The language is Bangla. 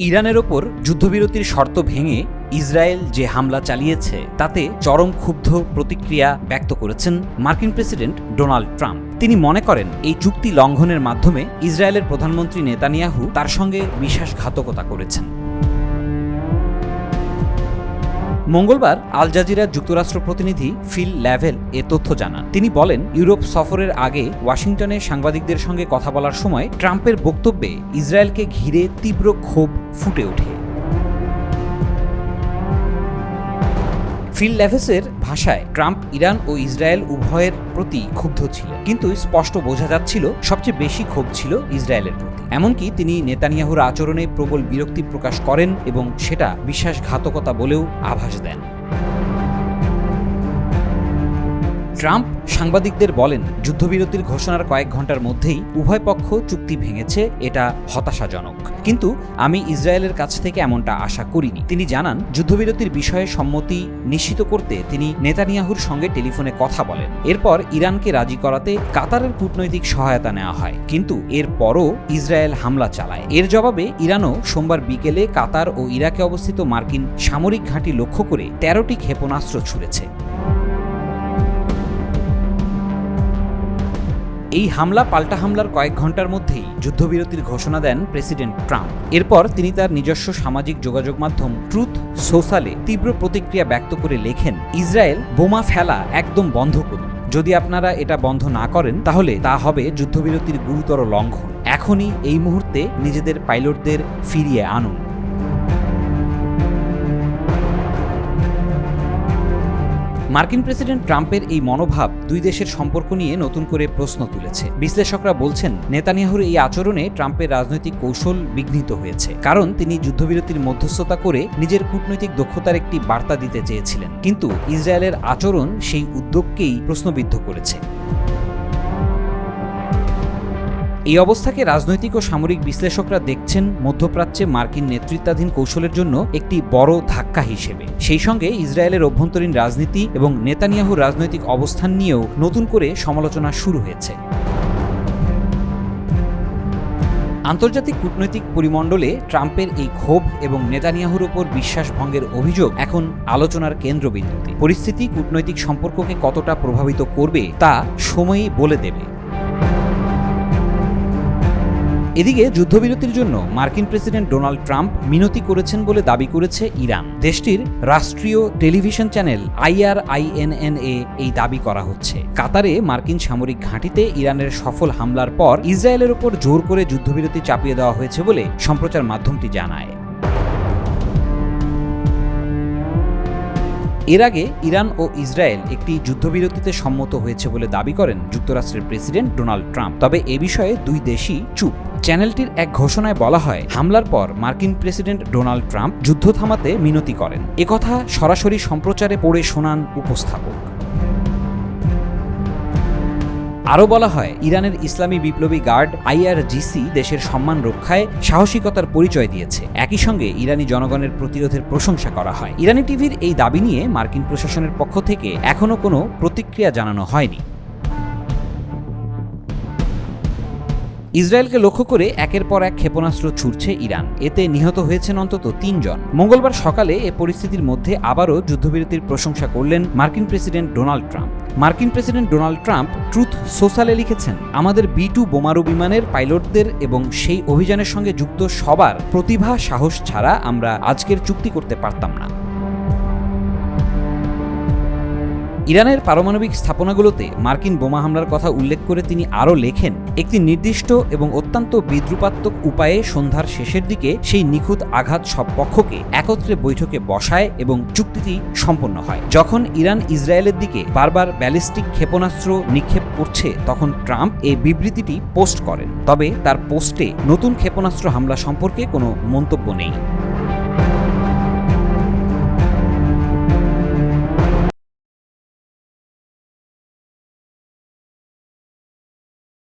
ইরানের ওপর যুদ্ধবিরতির শর্ত ভেঙে ইসরায়েল যে হামলা চালিয়েছে তাতে চরম ক্ষুব্ধ প্রতিক্রিয়া ব্যক্ত করেছেন মার্কিন প্রেসিডেন্ট ডোনাল্ড ট্রাম্প। তিনি মনে করেন এই চুক্তি লঙ্ঘনের মাধ্যমে ইসরায়েলের প্রধানমন্ত্রী নেতানিয়াহু তার সঙ্গে বিশ্বাসঘাতকতা করেছেন। মঙ্গলবার আল জাজিরার যুক্তরাষ্ট্র প্রতিনিধি ফিল ল্যাভেল এ তথ্য জানান। তিনি বলেন, ইউরোপ সফরের আগে ওয়াশিংটনে সাংবাদিকদের সঙ্গে কথা বলার সময় ট্রাম্পের বক্তব্যে ইসরায়েলকে ঘিরে তীব্র ক্ষোভ ফুটে ওঠে। ফিল ল্যাভেসের ভাষায় ট্রাম্প ইরান ও ইসরায়েল উভয়ের প্রতি ক্ষুব্ধ ছিলেন, কিন্তু স্পষ্ট বোঝা যাচ্ছিল সবচেয়ে বেশি ক্ষোভ ছিল ইসরায়েলের প্রতি। এমনকি তিনি নেতানিয়াহুর আচরণে প্রবল বিরক্তি প্রকাশ করেন এবং সেটা বিশ্বাসঘাতকতা বলেও আভাস দেন। ট্রাম্প সাংবাদিকদের বলেন, যুদ্ধবিরতির ঘোষণার কয়েক ঘন্টার মধ্যেই উভয় পক্ষ চুক্তি ভেঙেছে, এটা হতাশাজনক, কিন্তু আমি ইসরায়েলের কাছ থেকে এমনটা আশা করিনি। তিনি জানান, যুদ্ধবিরতির বিষয়ে সম্মতি নিশ্চিত করতে তিনি নেতানিয়াহুর সঙ্গে টেলিফোনে কথা বলেন। এরপর ইরানকে রাজি করাতে কাতারের কূটনৈতিক সহায়তা নেওয়া হয়, কিন্তু এরপরও ইসরায়েল হামলা চালায়। এর জবাবে ইরানও সোমবার বিকেলে কাতার ও ইরাকে অবস্থিত মার্কিন সামরিক ঘাঁটি লক্ষ্য করে 13টি ক্ষেপণাস্ত্র ছুড়েছে। এই হামলা পাল্টা হামলার কয়েক ঘন্টার মধ্যেই যুদ্ধবিরতির ঘোষণা দেন প্রেসিডেন্ট ট্রাম্প। এরপর তিনি তার নিজস্ব সামাজিক যোগাযোগ মাধ্যম ট্রুথ সোশ্যালে তীব্র প্রতিক্রিয়া ব্যক্ত করে লেখেন, ইসরায়েল বোমা ফেলা একদম বন্ধ করুন। যদি আপনারা এটা বন্ধ না করেন তাহলে তা হবে যুদ্ধবিরতির গুরুতর লঙ্ঘন। এখনই এই মুহূর্তে নিজেদের পাইলটদের ফিরিয়ে আনুন। মার্কিন প্রেসিডেন্ট ট্রাম্পের এই মনোভাব দুই দেশের সম্পর্ক নিয়ে নতুন করে প্রশ্ন তুলেছে। বিশ্লেষকরা বলছেন, নেতানিয়াহুর এই আচরণে ট্রাম্পের রাজনৈতিক কৌশল বিঘ্নিত হয়েছে, কারণ তিনি যুদ্ধবিরতির মধ্যস্থতা করে নিজের কূটনৈতিক দক্ষতার একটি বার্তা দিতে চেয়েছিলেন, কিন্তু ইসরায়েলের আচরণ সেই উদ্যোগকেই প্রশ্নবিদ্ধ করেছে। এই অবস্থাকে রাজনৈতিক ও সামরিক বিশ্লেষকরা দেখছেন মধ্যপ্রাচ্যে মার্কিন নেতৃত্বাধীন কৌশলের জন্য একটি বড় ধাক্কা হিসেবে। সেই সঙ্গে ইসরায়েলের অভ্যন্তরীণ রাজনীতি এবং নেতানিয়াহুর রাজনৈতিক অবস্থান নিয়েও নতুন করে সমালোচনা শুরু হয়েছে। আন্তর্জাতিক কূটনৈতিক পরিমণ্ডলে ট্রাম্পের এই ক্ষোভ এবং নেতানিয়াহুর ওপর বিশ্বাস ভঙ্গের অভিযোগ এখন আলোচনার কেন্দ্রবিন্দুতে। পরিস্থিতি কূটনৈতিক সম্পর্ককে কতটা প্রভাবিত করবে তা সময়ই বলে দেবে। এদিকে যুদ্ধবিরতির জন্য মার্কিন প্রেসিডেন্ট ডোনাল্ড ট্রাম্প মিনতি করেছেন বলে দাবি করেছে ইরান। দেশটির রাষ্ট্রীয় টেলিভিশন চ্যানেল IRINNA এই দাবি করা হচ্ছে। কাতারে মার্কিন সামরিক ঘাঁটিতে ইরানের সফল হামলার পর ইসরায়েলের ওপর জোর করে যুদ্ধবিরতি চাপিয়ে দেওয়া হয়েছে বলে সম্প্রচার মাধ্যমটি জানায়। এর আগে ইরান ও ইসরায়েল একটি যুদ্ধবিরতিতে সম্মত হয়েছে বলে দাবি করেন যুক্তরাষ্ট্রের প্রেসিডেন্ট ডোনাল্ড ট্রাম্প। তবে এ বিষয়ে দুই দেশই চুপ। চ্যানেলটির এক ঘোষণায় বলা হয়, হামলার পর মার্কিন প্রেসিডেন্ট ডোনাল্ড ট্রাম্প যুদ্ধ থামাতে মিনতি করেন। একথা সরাসরি সম্প্রচারে পড়ে শোনান উপস্থাপক। আরও বলা হয়, ইরানের ইসলামী বিপ্লবী গার্ড IRGC দেশের সম্মান রক্ষায় সাহসিকতার পরিচয় দিয়েছে। একই সঙ্গে ইরানি জনগণের প্রতিরোধের প্রশংসা করা হয়। ইরানি টিভির এই দাবি নিয়ে মার্কিন প্রশাসনের পক্ষ থেকে এখনও কোনো প্রতিক্রিয়া জানানো হয়নি। ইসরায়েলকে লক্ষ্য করে একের পর এক ক্ষেপণাস্ত্র ছুড়ছে ইরান। এতে নিহত হয়েছেন অন্তত 3 জন। মঙ্গলবার সকালে এ পরিস্থিতির মধ্যে আবারও যুদ্ধবিরতির প্রশংসা করলেন মার্কিন প্রেসিডেন্ট ডোনাল্ড ট্রাম্প। মার্কিন প্রেসিডেন্ট ডোনাল্ড ট্রাম্প ট্রুথ সোশ্যালে লিখেছেন, আমাদের B-2 বোমারু বিমানের পাইলটদের এবং সেই অভিযানের সঙ্গে যুক্ত সবার প্রতিভা সাহস ছাড়া আমরা আজকের চুক্তি করতে পারতাম না। ইরানের পারমাণবিক স্থাপনাগুলোতে মার্কিন বোমা হামলার কথা উল্লেখ করে তিনি আরও লেখেন, একটি নির্দিষ্ট এবং অত্যন্ত বিদ্রুপাত্মক উপায়ে সন্ধ্যার শেষের দিকে সেই নিখুঁত আঘাত সব পক্ষকে একত্রে বৈঠকে বসায় এবং চুক্তিটি সম্পন্ন হয়। যখন ইরান ইসরায়েলের দিকে বারবার ব্যালিস্টিক ক্ষেপণাস্ত্র নিক্ষেপ করছে তখন ট্রাম্প এই বিবৃতিটি পোস্ট করেন। তবে তার পোস্টে নতুন ক্ষেপণাস্ত্র হামলা সম্পর্কে কোনো মন্তব্য নেই।